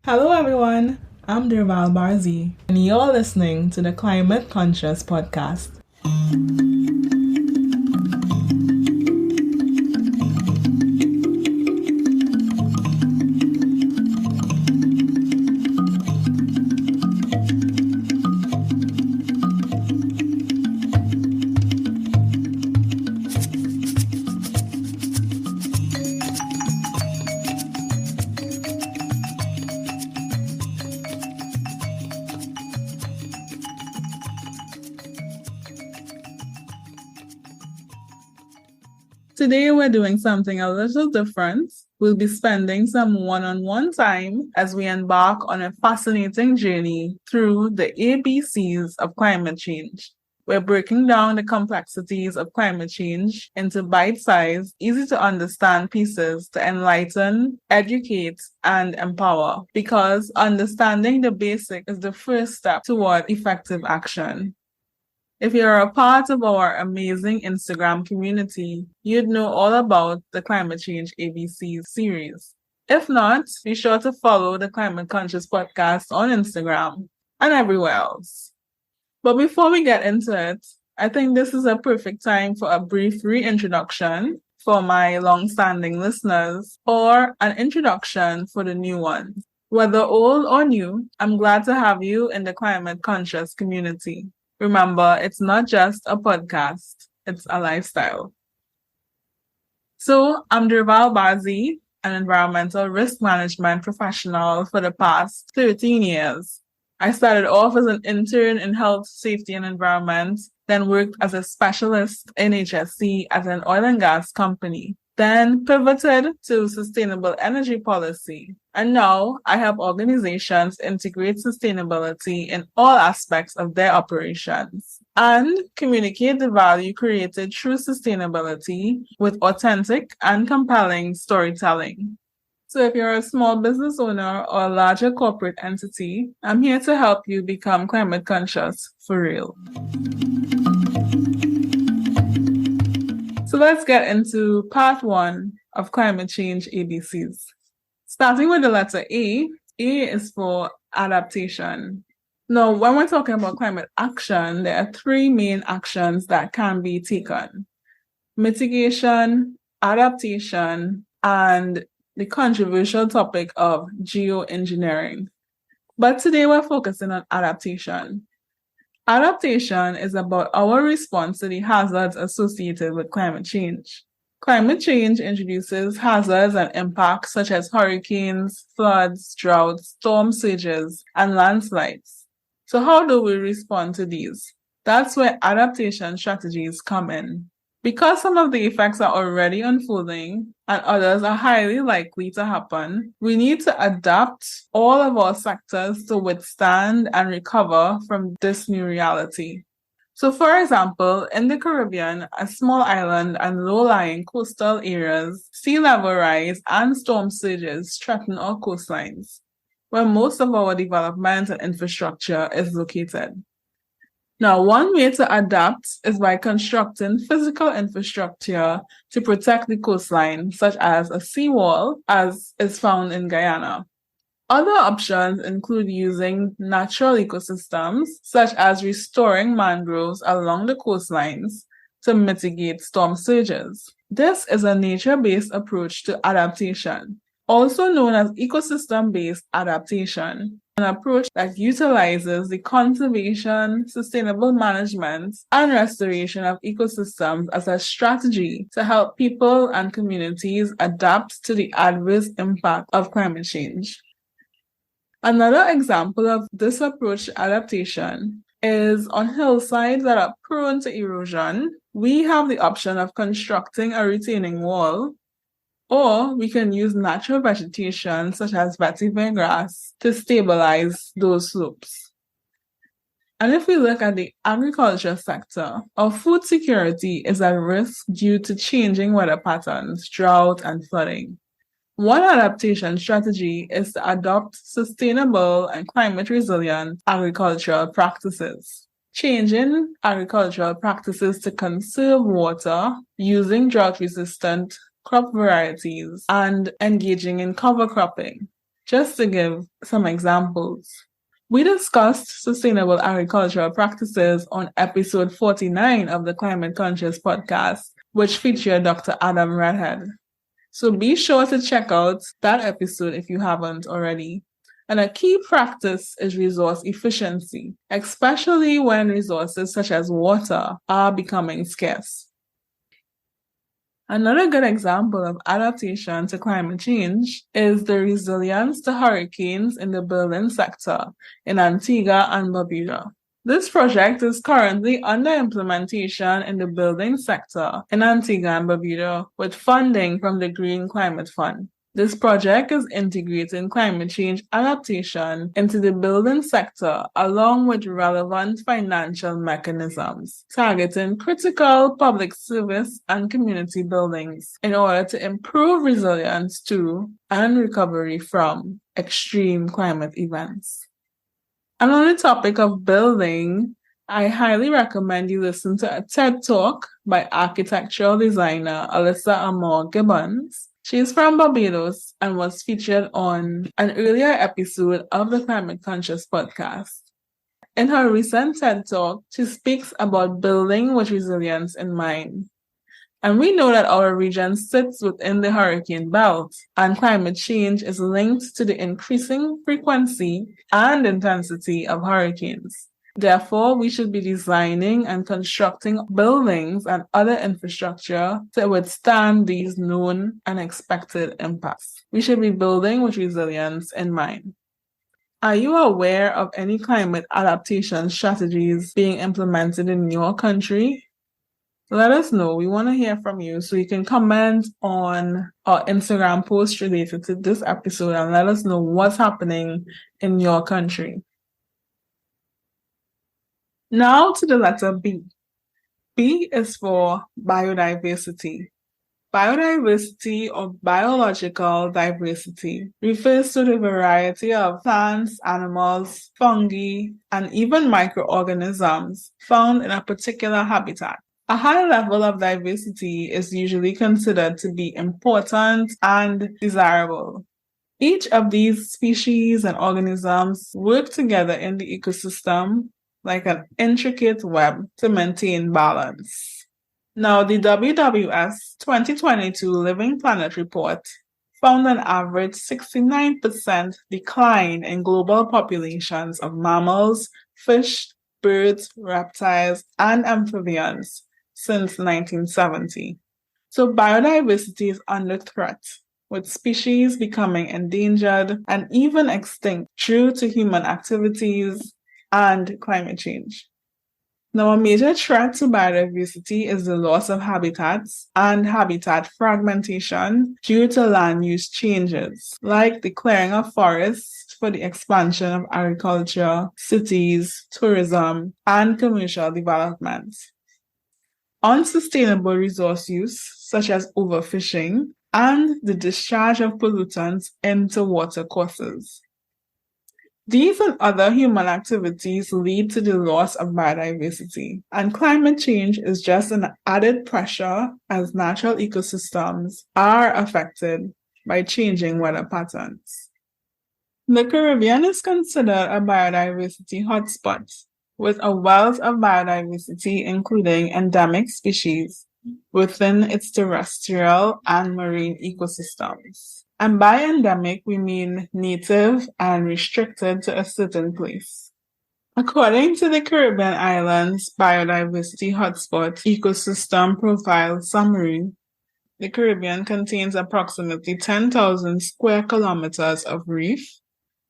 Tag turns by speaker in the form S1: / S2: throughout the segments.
S1: Hello, everyone. I'm Derval Barzey, and you're listening to the Climate Conscious Podcast. Today, we're doing something a little different. We'll be spending some one-on-one time as we embark on a fascinating journey through the ABCs of climate change. We're breaking down the complexities of climate change into bite-sized, easy-to-understand pieces to enlighten, educate, and empower, because understanding the basic is the first step toward effective action. If you're a part of our amazing Instagram community, you'd know all about the Climate Change ABC series. If not, be sure to follow the Climate Conscious Podcast on Instagram and everywhere else. But before we get into it, I think this is a perfect time for a brief reintroduction for my long-standing listeners or an introduction for the new ones. Whether old or new, I'm glad to have you in the Climate Conscious community. Remember, it's not just a podcast, it's a lifestyle. So, I'm Derval Barzey, an environmental risk management professional for the past 13 years. I started off as an intern in health, safety, and environment, then worked as a specialist in HSC at an oil and gas company, then pivoted to sustainable energy policy. And now I help organizations integrate sustainability in all aspects of their operations and communicate the value created through sustainability with authentic and compelling storytelling. So if you're a small business owner or a larger corporate entity, I'm here to help you become climate conscious for real. So let's get into part 1 of climate change ABCs. Starting with the letter A is for adaptation. Now, when we're talking about climate action, there are 3 main actions that can be taken: mitigation, adaptation, and the controversial topic of geoengineering. But today we're focusing on adaptation. Adaptation is about our response to the hazards associated with climate change. Climate change introduces hazards and impacts such as hurricanes, floods, droughts, storm surges, and landslides. So how do we respond to these? That's where adaptation strategies come in. Because some of the effects are already unfolding and others are highly likely to happen, we need to adapt all of our sectors to withstand and recover from this new reality. So, for example, in the Caribbean, a small island and low-lying coastal areas, sea level rise and storm surges threaten our coastlines, where most of our development and infrastructure is located. Now, one way to adapt is by constructing physical infrastructure to protect the coastline, such as a seawall, as is found in Guyana. Other options include using natural ecosystems, such as restoring mangroves along the coastlines to mitigate storm surges. This is a nature-based approach to adaptation, also known as ecosystem-based adaptation, an approach that utilizes the conservation, sustainable management, and restoration of ecosystems as a strategy to help people and communities adapt to the adverse impact of climate change. Another example of this approach to adaptation is on hillsides that are prone to erosion. We have the option of constructing a retaining wall, or we can use natural vegetation such as vetiver grass to stabilize those slopes. And if we look at the agriculture sector, our food security is at risk due to changing weather patterns, drought, and flooding. One adaptation strategy is to adopt sustainable and climate-resilient agricultural practices. Changing agricultural practices to conserve water, using drought-resistant crop varieties, and engaging in cover cropping. Just to give some examples, we discussed sustainable agricultural practices on episode 49 of the Climate Conscious podcast, which featured Dr. Adam Redhead. So be sure to check out that episode if you haven't already. And a key practice is resource efficiency, especially when resources such as water are becoming scarce. Another good example of adaptation to climate change is the resilience to hurricanes in the building sector in Antigua and Barbuda. This project is currently under implementation in the building sector in Antigua and Barbuda with funding from the Green Climate Fund. This project is integrating climate change adaptation into the building sector along with relevant financial mechanisms, targeting critical public service and community buildings in order to improve resilience to and recovery from extreme climate events. And on the topic of building, I highly recommend you listen to a TED Talk by architectural designer Alyssa Amor Gibbons. She's from Barbados and was featured on an earlier episode of the Climate Conscious podcast. In her recent TED Talk, she speaks about building with resilience in mind. And we know that our region sits within the hurricane belt, and climate change is linked to the increasing frequency and intensity of hurricanes. Therefore, we should be designing and constructing buildings and other infrastructure to withstand these known and expected impacts. We should be building with resilience in mind. Are you aware of any climate adaptation strategies being implemented in your country? Let us know. We want to hear from you, so you can comment on our Instagram post related to this episode and let us know what's happening in your country. Now to the letter B. B is for biodiversity. Biodiversity or biological diversity refers to the variety of plants, animals, fungi, and even microorganisms found in a particular habitat. A high level of diversity is usually considered to be important and desirable. Each of these species and organisms work together in the ecosystem like an intricate web to maintain balance. Now, the WWF 2022 Living Planet report found an average 69% decline in global populations of mammals, fish, birds, reptiles, and amphibians since 1970. So biodiversity is under threat, with species becoming endangered and even extinct due to human activities and climate change. Now, a major threat to biodiversity is the loss of habitats and habitat fragmentation due to land use changes, like the clearing of forests for the expansion of agriculture, cities, tourism, and commercial development. Unsustainable resource use, such as overfishing, and the discharge of pollutants into watercourses. These and other human activities lead to the loss of biodiversity, and climate change is just an added pressure as natural ecosystems are affected by changing weather patterns. The Caribbean is considered a biodiversity hotspot, with a wealth of biodiversity including endemic species within its terrestrial and marine ecosystems. And by endemic, we mean native and restricted to a certain place. According to the Caribbean Islands Biodiversity Hotspot Ecosystem Profile Summary, the Caribbean contains approximately 10,000 square kilometers of reef,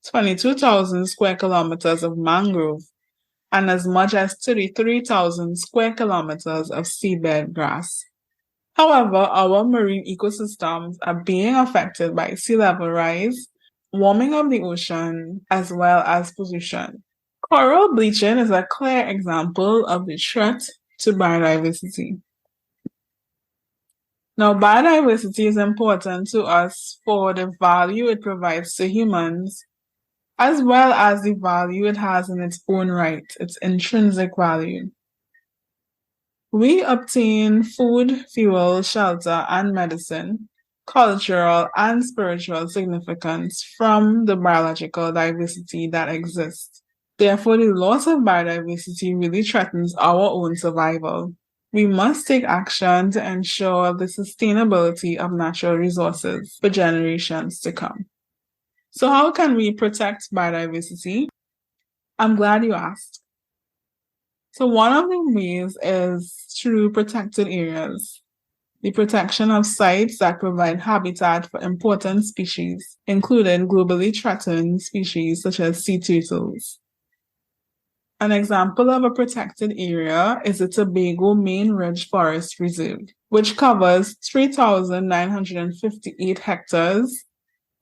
S1: 22,000 square kilometers of mangrove, and as much as 33,000 square kilometers of seabed grass. However, our marine ecosystems are being affected by sea level rise, warming of the ocean, as well as pollution. Coral bleaching is a clear example of the threat to biodiversity. Now, biodiversity is important to us for the value it provides to humans, as well as the value it has in its own right, its intrinsic value. We obtain food, fuel, shelter, and medicine, cultural, and spiritual significance from the biological diversity that exists. Therefore, the loss of biodiversity really threatens our own survival. We must take action to ensure the sustainability of natural resources for generations to come. So how can we protect biodiversity? I'm glad you asked. So one of the ways is through protected areas. The protection of sites that provide habitat for important species, including globally threatened species such as sea turtles. An example of a protected area is the Tobago Main Ridge Forest Reserve, which covers 3,958 hectares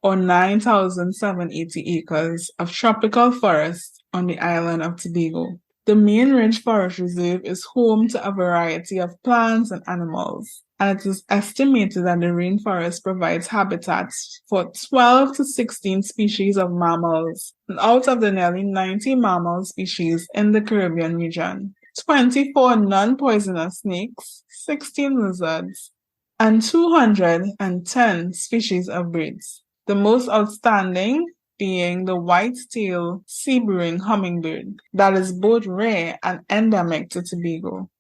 S1: or 9,780 acres of tropical forest on the island of Tobago. The Main Ridge Forest Reserve is home to a variety of plants and animals, and it is estimated that the rainforest provides habitats for 12 to 16 species of mammals, and out of the nearly 90 mammal species in the Caribbean region, 24 non-poisonous snakes, 16 lizards, and 210 species of birds. The most outstanding being the white-tailed sea-brewing hummingbird that is both rare and endemic to Tobago.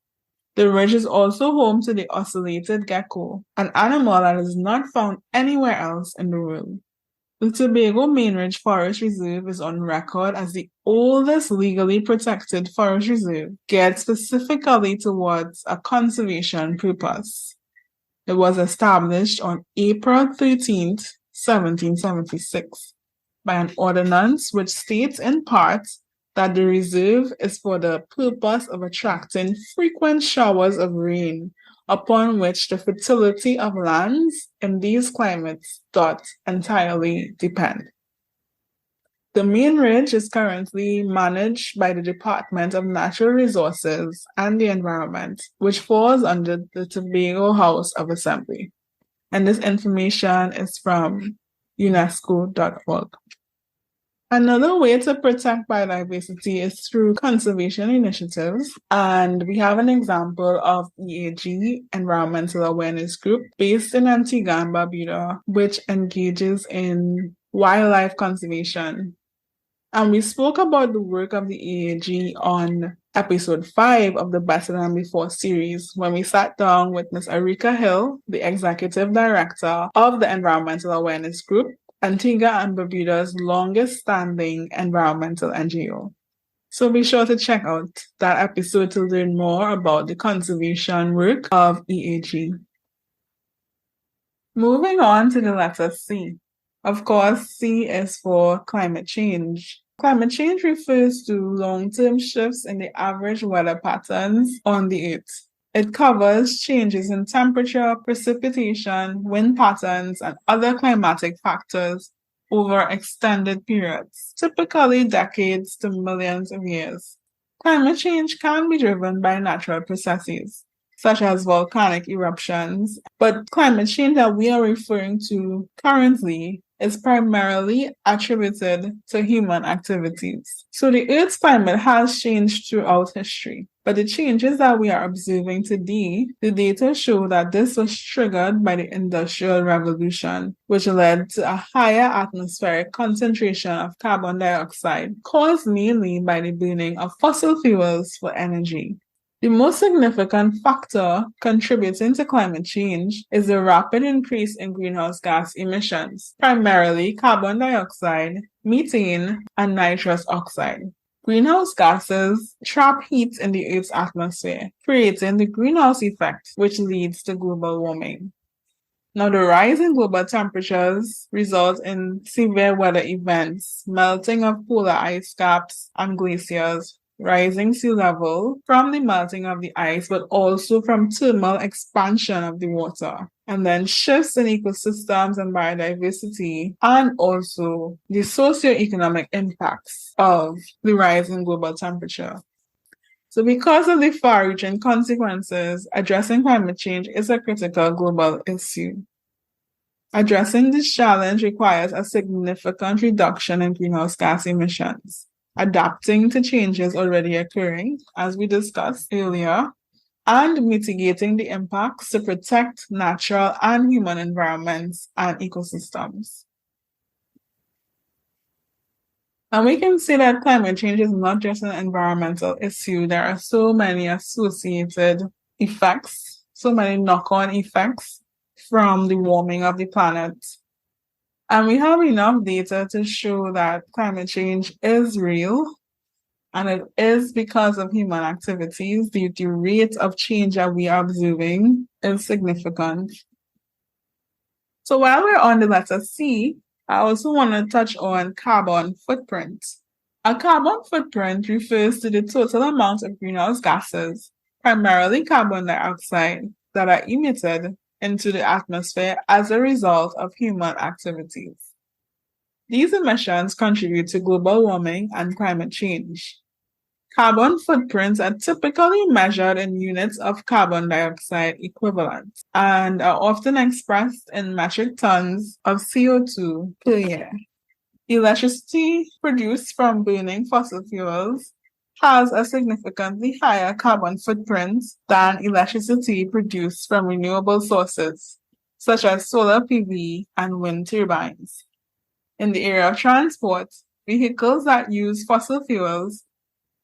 S1: The ridge is also home to the ocellated gecko, an animal that is not found anywhere else in the world. The Tobago Main Ridge Forest Reserve is on record as the oldest legally protected forest reserve geared specifically towards a conservation purpose. It was established on April 13th, 1776. By an ordinance which states in part that the reserve is for the purpose of attracting frequent showers of rain, upon which the fertility of lands in these climates doth entirely depend. The main ridge is currently managed by the Department of Natural Resources and the Environment, which falls under the Tobago House of Assembly. And this information is from UNESCO.org. Another way to protect biodiversity is through conservation initiatives, and we have an example of EAG, Environmental Awareness Group, based in Antigua and Barbuda, which engages in wildlife conservation. And we spoke about the work of the EAG on episode 5 of the Better Than Before series, when we sat down with Ms. Arika Hill, the Executive Director of the Environmental Awareness Group, Antigua and Barbuda's longest-standing environmental NGO. So be sure to check out that episode to learn more about the conservation work of EAG. Moving on to the letter C. Of course, C is for climate change. Climate change refers to long-term shifts in the average weather patterns on the Earth. It covers changes in temperature, precipitation, wind patterns, and other climatic factors over extended periods, typically decades to millions of years. Climate change can be driven by natural processes, such as volcanic eruptions, but climate change that we are referring to currently is primarily attributed to human activities. So the Earth's climate has changed throughout history, but the changes that we are observing today, the data show that this was triggered by the Industrial Revolution, which led to a higher atmospheric concentration of carbon dioxide, caused mainly by the burning of fossil fuels for energy. The most significant factor contributing to climate change is the rapid increase in greenhouse gas emissions, primarily carbon dioxide, methane, and nitrous oxide. Greenhouse gases trap heat in the Earth's atmosphere, creating the greenhouse effect, which leads to global warming. Now, the rise in global temperatures results in severe weather events, melting of polar ice caps and glaciers, rising sea level from the melting of the ice, but also from thermal expansion of the water, and then shifts in ecosystems and biodiversity, and also the socioeconomic impacts of the rise in global temperature. So because of the far-reaching consequences, addressing climate change is a critical global issue. Addressing this challenge requires a significant reduction in greenhouse gas emissions, adapting to changes already occurring, as we discussed earlier, and mitigating the impacts to protect natural and human environments and ecosystems. And we can see that climate change is not just an environmental issue. There are so many associated effects, so many knock-on effects from the warming of the planet. And we have enough data to show that climate change is real, and it is because of human activities. The rate of change that we are observing is significant. So while we're on the letter C, I also want to touch on carbon footprint. A carbon footprint refers to the total amount of greenhouse gases, primarily carbon dioxide, that are emitted into the atmosphere as a result of human activities. These emissions contribute to global warming and climate change. Carbon footprints are typically measured in units of carbon dioxide equivalent and are often expressed in metric tons of CO2 per year. Electricity produced from burning fossil fuels has a significantly higher carbon footprint than electricity produced from renewable sources, such as solar PV and wind turbines. In the area of transport, vehicles that use fossil fuels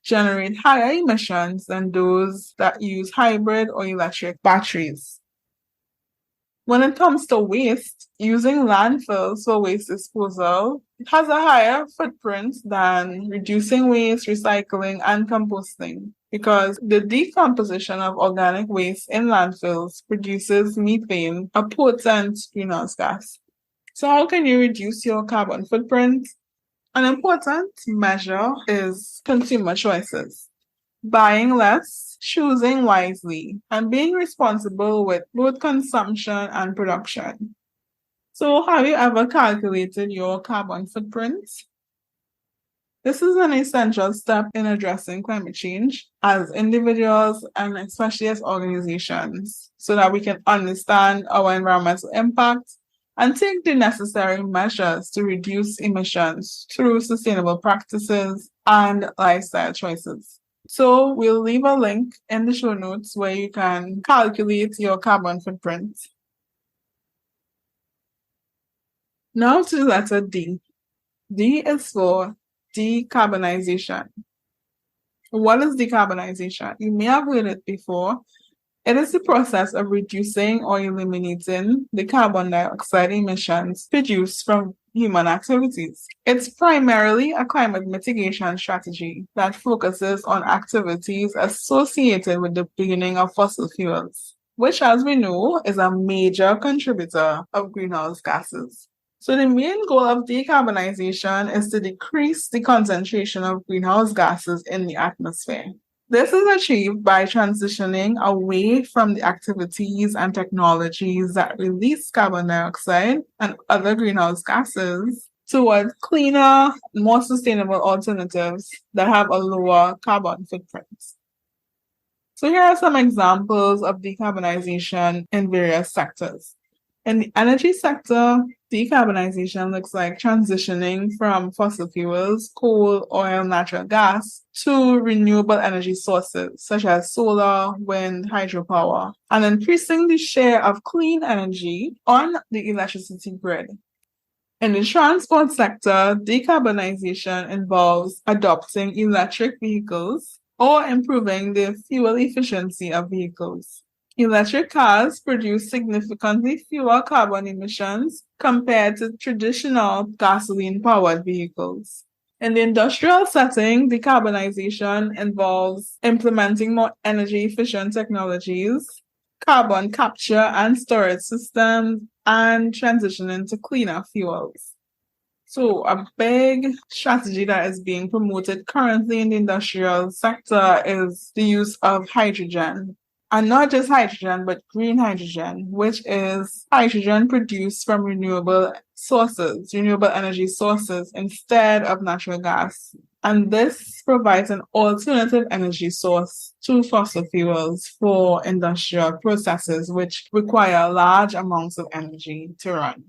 S1: generate higher emissions than those that use hybrid or electric batteries. When it comes to waste, using landfills for waste disposal, it has a higher footprint than reducing waste, recycling, and composting, because the decomposition of organic waste in landfills produces methane, a potent greenhouse gas. So how can you reduce your carbon footprint? An important measure is consumer choices. Buying less, choosing wisely, and being responsible with both consumption and production. So have you ever calculated your carbon footprint? This is an essential step in addressing climate change as individuals and especially as organizations, so that we can understand our environmental impact and take the necessary measures to reduce emissions through sustainable practices and lifestyle choices. So we'll leave a link in the show notes where you can calculate your carbon footprint. Now to the letter D. D is for decarbonization. What is decarbonization? You may have heard it before. It is the process of reducing or eliminating the carbon dioxide emissions produced from human activities. It's primarily a climate mitigation strategy that focuses on activities associated with the burning of fossil fuels, which, as we know, is a major contributor of greenhouse gases. So the main goal of decarbonization is to decrease the concentration of greenhouse gases in the atmosphere. This is achieved by transitioning away from the activities and technologies that release carbon dioxide and other greenhouse gases towards cleaner, more sustainable alternatives that have a lower carbon footprint. So here are some examples of decarbonization in various sectors. In the energy sector, decarbonization looks like transitioning from fossil fuels, coal, oil, natural gas, to renewable energy sources such as solar, wind, hydropower, and increasing the share of clean energy on the electricity grid. In the transport sector, decarbonization involves adopting electric vehicles or improving the fuel efficiency of vehicles. Electric cars produce significantly fewer carbon emissions compared to traditional gasoline-powered vehicles. In the industrial setting, decarbonization involves implementing more energy-efficient technologies, carbon capture and storage systems, and transitioning to cleaner fuels. So a big strategy that is being promoted currently in the industrial sector is the use of hydrogen. And not just hydrogen, but green hydrogen, which is hydrogen produced from renewable energy sources instead of natural gas. And this provides an alternative energy source to fossil fuels for industrial processes, which require large amounts of energy to run.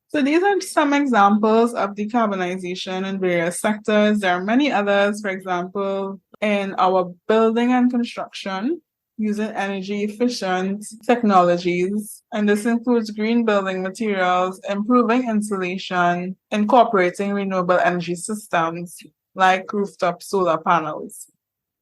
S1: So these are some examples of decarbonization in various sectors. There are many others, for example, in our building and construction. using energy efficient technologies, and this includes green building materials, improving insulation, incorporating renewable energy systems like rooftop solar panels.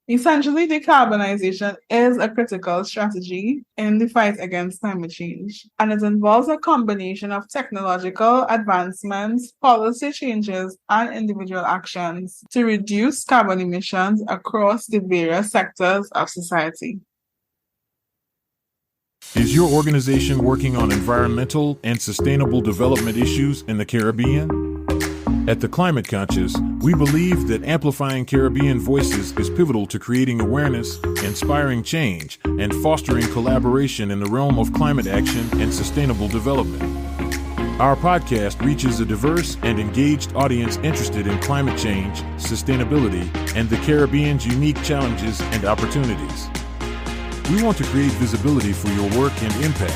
S1: Essentially, decarbonization is a critical strategy in the fight against climate change, and it involves a combination of technological advancements, policy changes, and individual actions to reduce carbon emissions across the various sectors of society.
S2: Is your organization working on environmental and sustainable development issues in the Caribbean? At The Climate Conscious, we believe that amplifying Caribbean voices is pivotal to creating awareness, inspiring change, and fostering collaboration in the realm of climate action and sustainable development. Our podcast reaches a diverse and engaged audience interested in climate change, sustainability, and the Caribbean's unique challenges and opportunities. We want to create visibility for your work and impact.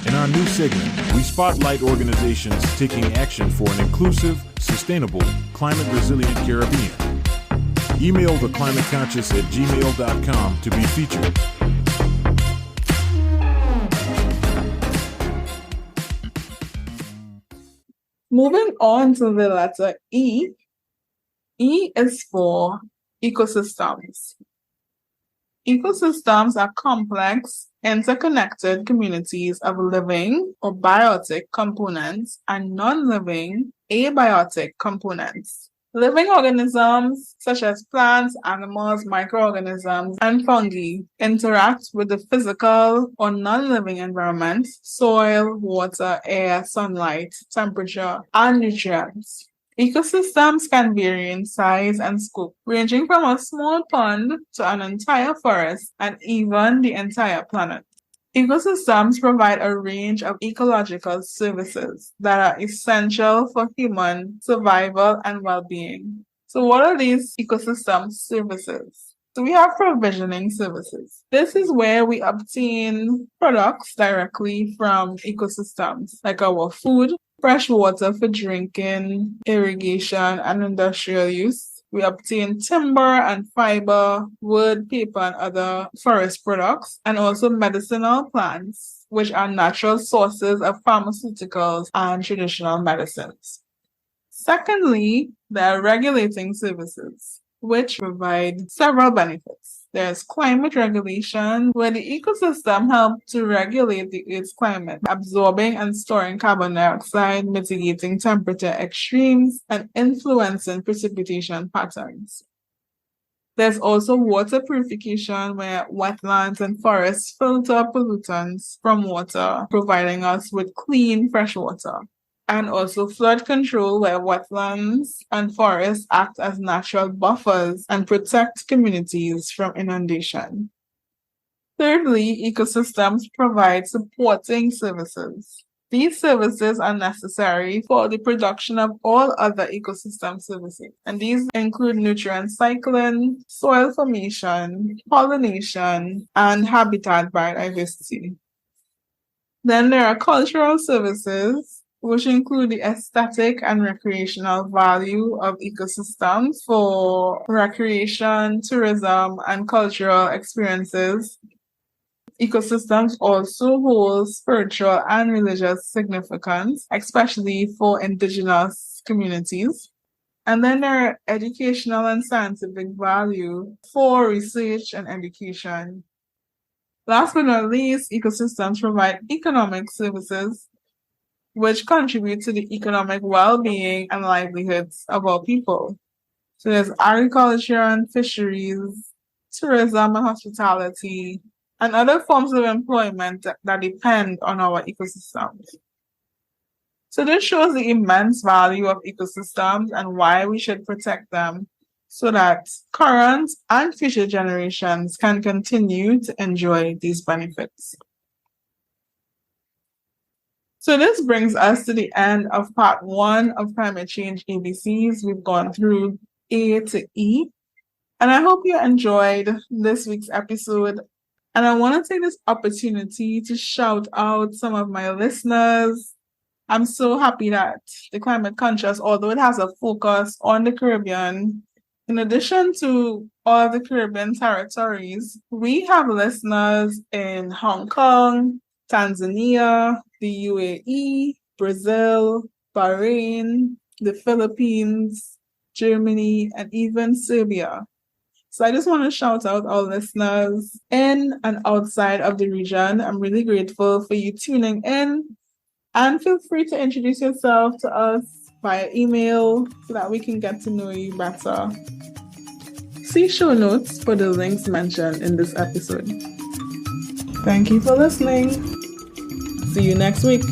S2: In our new segment, we spotlight organizations taking action for an inclusive, sustainable, climate-resilient Caribbean. Email theclimateconscious@gmail.com to be featured.
S1: Moving on to the letter E. E is for ecosystems. Ecosystems are complex, interconnected communities of living or biotic components and non-living abiotic components. Living organisms such as plants, animals, microorganisms, and fungi interact with the physical or non-living environment, soil, water, air, sunlight, temperature, and nutrients. Ecosystems can vary in size and scope, ranging from a small pond to an entire forest and even the entire planet. Ecosystems provide a range of ecological services that are essential for human survival and well-being. So what are these ecosystem services? So we have provisioning services. This is where we obtain products directly from ecosystems, like our food, fresh water for drinking, irrigation, and industrial use. We obtain timber and fiber, wood, paper, and other forest products, and also medicinal plants, which are natural sources of pharmaceuticals and traditional medicines. Secondly, there are regulating services, which provide several benefits. There's climate regulation, where the ecosystem helps to regulate the Earth's climate, absorbing and storing carbon dioxide, mitigating temperature extremes, and influencing precipitation patterns. There's also water purification, where wetlands and forests filter pollutants from water, providing us with clean, fresh water. And also flood control, where wetlands and forests act as natural buffers and protect communities from inundation. Thirdly, ecosystems provide supporting services. These services are necessary for the production of all other ecosystem services, and these include nutrient cycling, soil formation, pollination, and habitat biodiversity. Then there are cultural services, which include the aesthetic and recreational value of ecosystems for recreation, tourism, and cultural experiences. Ecosystems also hold spiritual and religious significance, especially for indigenous communities. And then there are educational and scientific value for research and education. Last but not least, ecosystems provide economic services, which contribute to the economic well-being and livelihoods of our people. So there's agriculture and fisheries, tourism and hospitality, and other forms of employment that depend on our ecosystems. So this shows the immense value of ecosystems and why we should protect them so that current and future generations can continue to enjoy these benefits. So this brings us to the end of part 1 of Climate Change ABCs. We've gone through A to E, and I hope you enjoyed this week's episode. And I want to take this opportunity to shout out some of my listeners. I'm so happy that the Climate Conscious, although it has a focus on the Caribbean, In addition to all the Caribbean territories, we have listeners in Hong Kong, Tanzania, the UAE, Brazil, Bahrain, the Philippines, Germany, and even Serbia. So I just want to shout out all listeners in and outside of the region. I'm really grateful for you tuning in. And feel free to introduce yourself to us via email so that we can get to know you better. See show notes for the links mentioned in this episode. Thank you for listening. See you next week.